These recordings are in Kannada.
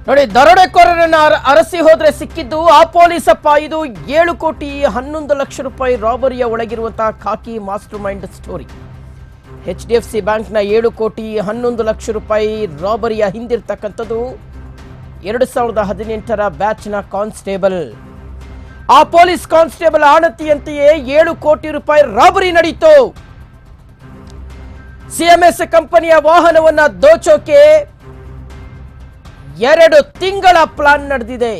ನೋಡಿ, ದರೋಡೆಕೋರರನ್ನ ಅರಸಿ ಹೋದ್ರೆ ಸಿಕ್ಕಿದ್ದು ಆ ಪೊಲೀಸಪ್ಪ. ಇದು 7 ಕೋಟಿ 11 ಲಕ್ಷ ರೂಪಾಯಿ ರಾಬರಿಯ ಒಳಗಿರುವಂತಹ ಖಾಕಿ ಮಾಸ್ಟರ್ ಮೈಂಡ್ ಸ್ಟೋರಿ. HDFC ಬ್ಯಾಂಕ್ನ 7 ಕೋಟಿ 11 ಲಕ್ಷ ರೂಪಾಯಿ ರಾಬರಿಯ ಹಿಂದಿರ್ತಕ್ಕಂಥದ್ದು 2018ರ ಬ್ಯಾಚ್ನ ಕಾನ್ಸ್ಟೇಬಲ್. ಆ ಪೊಲೀಸ್ ಕಾನ್ಸ್ಟೇಬಲ್ ಆಣತಿಯಂತೆಯೇ 7 ಕೋಟಿ ರೂಪಾಯಿ ರಾಬರಿ ನಡೀತು. CMS ಕಂಪನಿಯ ವಾಹನವನ್ನ ದೋಚೋಕೆ 2 ತಿಂಗಳ ಪ್ಲಾನ್ ನಡೆದಿದೆ.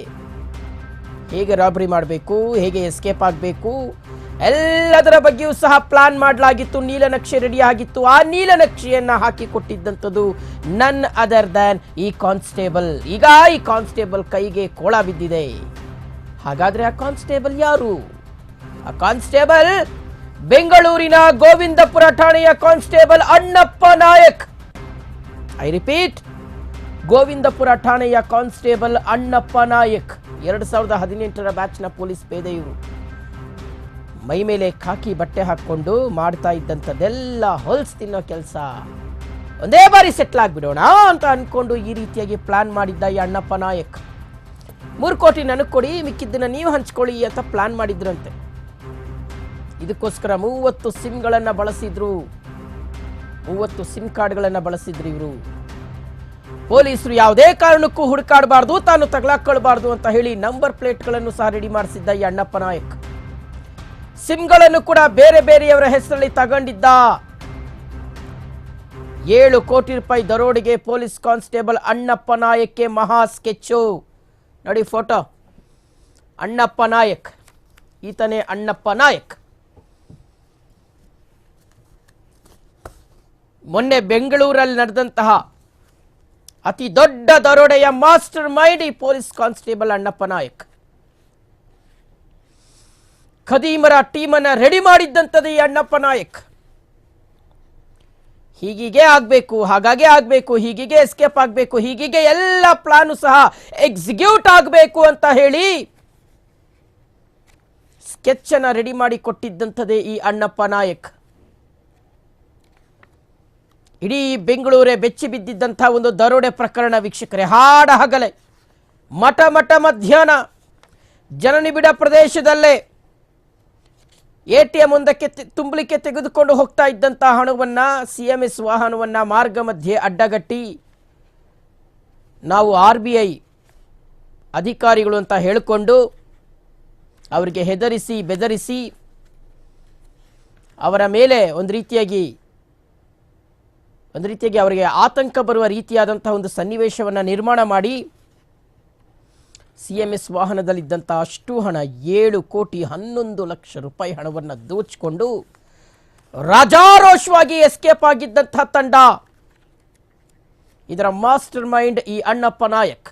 ಹೇಗೆ ರಾಬರಿ ಮಾಡಬೇಕು, ಹೇಗೆ ಎಸ್ಕೇಪ್ ಆಗಬೇಕು, ಎಲ್ಲದರ ಬಗ್ಗೆಯೂ ಸಹ ಪ್ಲಾನ್ ಮಾಡಲಾಗಿತ್ತು. ನೀಲನಕ್ಷೆ ರೆಡಿ ಆಗಿತ್ತು. ಆ ನೀಲನಕ್ಷೆಯನ್ನ ಹಾಕಿಕೊಟ್ಟಿದ್ದಂಥದ್ದು ನನ್ ಅದರ್ ದ್ಯಾನ್ ಈ ಕಾನ್ಸ್ಟೇಬಲ್. ಈಗ ಈ ಕಾನ್ಸ್ಟೇಬಲ್ ಕೈಗೆ ಕೋಳ ಬಿದ್ದಿದೆ. ಹಾಗಾದ್ರೆ ಆ ಕಾನ್ಸ್ಟೇಬಲ್ ಯಾರು? ಆ ಕಾನ್ಸ್ಟೇಬಲ್ ಬೆಂಗಳೂರಿನ ಗೋವಿಂದಪುರ ಠಾಣೆಯ constable Annappa Nayak. I repeat, Govindapura ಠಾಣೆಯ ಕಾನ್ಸ್ಟೇಬಲ್ ಅಣ್ಣಪ್ಪ ನಾಯಕ್. 2018ರ ಬ್ಯಾಚ್ನ ಪೊಲೀಸ್ ಪೇದೆ ಇವರು. ಮೈ ಮೇಲೆ ಖಾಕಿ ಬಟ್ಟೆ ಹಾಕೊಂಡು ಮಾಡ್ತಾ ಇದ್ದಂಥದ್ದೆಲ್ಲ ಹೊಲ್ಸ್ ತಿನ್ನೋ ಕೆಲಸ. ಒಂದೇ ಬಾರಿ ಸೆಟ್ಲ್ ಆಗ್ಬಿಡೋಣ ಅಂತ ಅನ್ಕೊಂಡು ಈ ರೀತಿಯಾಗಿ ಪ್ಲಾನ್ ಮಾಡಿದ್ದ ಈ ಅಣ್ಣಪ್ಪ ನಾಯಕ್. 3 ಕೋಟಿ ನನಗೆ ಕೊಡಿ, ಮಿಕ್ಕಿದ್ದನ್ನ ನೀವು ಹಂಚ್ಕೊಳ್ಳಿ ಅಂತ ಪ್ಲಾನ್ ಮಾಡಿದ್ರಂತೆ. ಇದಕ್ಕೋಸ್ಕರ 30 ಸಿಮ್ಗಳನ್ನ ಬಳಸಿದ್ರು. 30 ಸಿಮ್ ಕಾರ್ಡ್ಗಳನ್ನ ಬಳಸಿದ್ರು ಇವರು. ಪೊಲೀಸರು ಯಾವುದೇ ಕಾರಣಕ್ಕೂ ಹುಡುಕಾಡಬಾರ್ದು, ತಾನು ತಗಲಾಕೊಳ್ಬಾರ್ದು ಅಂತ ಹೇಳಿ ನಂಬರ್ ಪ್ಲೇಟ್ಗಳನ್ನು ಸಹ ರೆಡಿ ಮಾಡಿಸಿದ್ದ ಈ ಅಣ್ಣಪ್ಪ ನಾಯಕ್. ಸಿಮ್ಗಳನ್ನು ಕೂಡ ಬೇರೆ ಬೇರೆಯವರ ಹೆಸರಲ್ಲಿ ತಗೊಂಡಿದ್ದ. 7 ಕೋಟಿ ರೂಪಾಯಿ ದರೋಡೆಗೆ ಪೊಲೀಸ್ ಕಾನ್ಸ್ಟೇಬಲ್ ಅಣ್ಣಪ್ಪ ನಾಯಕ್ಗೆ ಮಹಾ ಸ್ಕೆಚ್ಚು. ನೋಡಿ ಫೋಟೋ. ಅಣ್ಣಪ್ಪ ನಾಯಕ್, ಈತನೇ ಅಣ್ಣಪ್ಪ ನಾಯಕ್. ಮೊನ್ನೆ ಬೆಂಗಳೂರಲ್ಲಿ ನಡೆದಂತಹ ಅತಿ ದೊಡ್ಡ ದರೋಡೆಯ ಮಾಸ್ಟರ್ ಮೈಂಡ್ ಈ ಪೊಲೀಸ್ ಕಾನ್ಸ್ಟೇಬಲ್ ಅಣ್ಣಪ್ಪ ನಾಯಕ್. ಖದೀಮರ ಟೀಮನ್ನ ರೆಡಿ ಮಾಡಿದ್ದಂಥದ್ದು ಈ ಅಣ್ಣಪ್ಪ ನಾಯಕ್. ಹೀಗೆ ಆಗ್ಬೇಕು, ಹಾಗಾಗೆ ಆಗ್ಬೇಕು, ಹೀಗೆ ಎಸ್ಕೇಪ್ ಆಗ್ಬೇಕು, ಹೀಗೆ ಎಲ್ಲ ಪ್ಲಾನು ಸಹ ಎಕ್ಸಿಕ್ಯೂಟ್ ಆಗಬೇಕು ಅಂತ ಹೇಳಿ ಸ್ಕೆಚ್ ಅನ್ನ ರೆಡಿ ಮಾಡಿ ಕೊಟ್ಟಿದ್ದಂಥದ್ದೇ ಈ ಅಣ್ಣಪ್ಪ ನಾಯಕ್. ಇಡೀ ಬೆಂಗಳೂರೇ ಬೆಚ್ಚಿ ಬಿದ್ದಿದ್ದಂಥ ಒಂದು ದರೋಡೆ ಪ್ರಕರಣ ವೀಕ್ಷಕರೇ. ಹಾಡ ಹಗಲೇ ಮಠ ಮಧ್ಯಾಹ್ನ ಜನನಿಬಿಡ ಪ್ರದೇಶದಲ್ಲೇ ATM ಒಂದಕ್ಕೆ ತುಂಬಲಿಕ್ಕೆ ತೆಗೆದುಕೊಂಡು ಹೋಗ್ತಾ ಇದ್ದಂಥ ಹಣವನ್ನ CMS ವಾಹನವನ್ನ ಮಾರ್ಗ ಮಧ್ಯೆ ಅಡ್ಡಗಟ್ಟಿ ನಾವು RBI ಅಧಿಕಾರಿಗಳು ಅಂತ ಹೇಳಿಕೊಂಡು ಅವರಿಗೆ ಹೆದರಿಸಿ ಬೆದರಿಸಿ ಅವರ ಮೇಲೆ ಒಂದು ರೀತಿಯಾಗಿ ಅವರಿಗೆ ಆತಂಕ ಬರುವ ರೀತಿಯಾದಂತಹ ಒಂದು ಸನ್ನಿವೇಶವನ್ನು ನಿರ್ಮಾಣ ಮಾಡಿ CMS ವಾಹನದಲ್ಲಿದ್ದಂಥ ಅಷ್ಟು ಹಣ 7 ಕೋಟಿ 11 ಲಕ್ಷ ರೂಪಾಯಿ ಹಣವನ್ನು ದೋಚಿಕೊಂಡು ರಾಜಾರೋಷವಾಗಿ ಎಸ್ಕೇಪ್ ಆಗಿದ್ದಂಥ ತಂಡ. ಇದರ ಮಾಸ್ಟರ್ ಮೈಂಡ್ ಈ ಅಣ್ಣಪ್ಪ ನಾಯಕ್.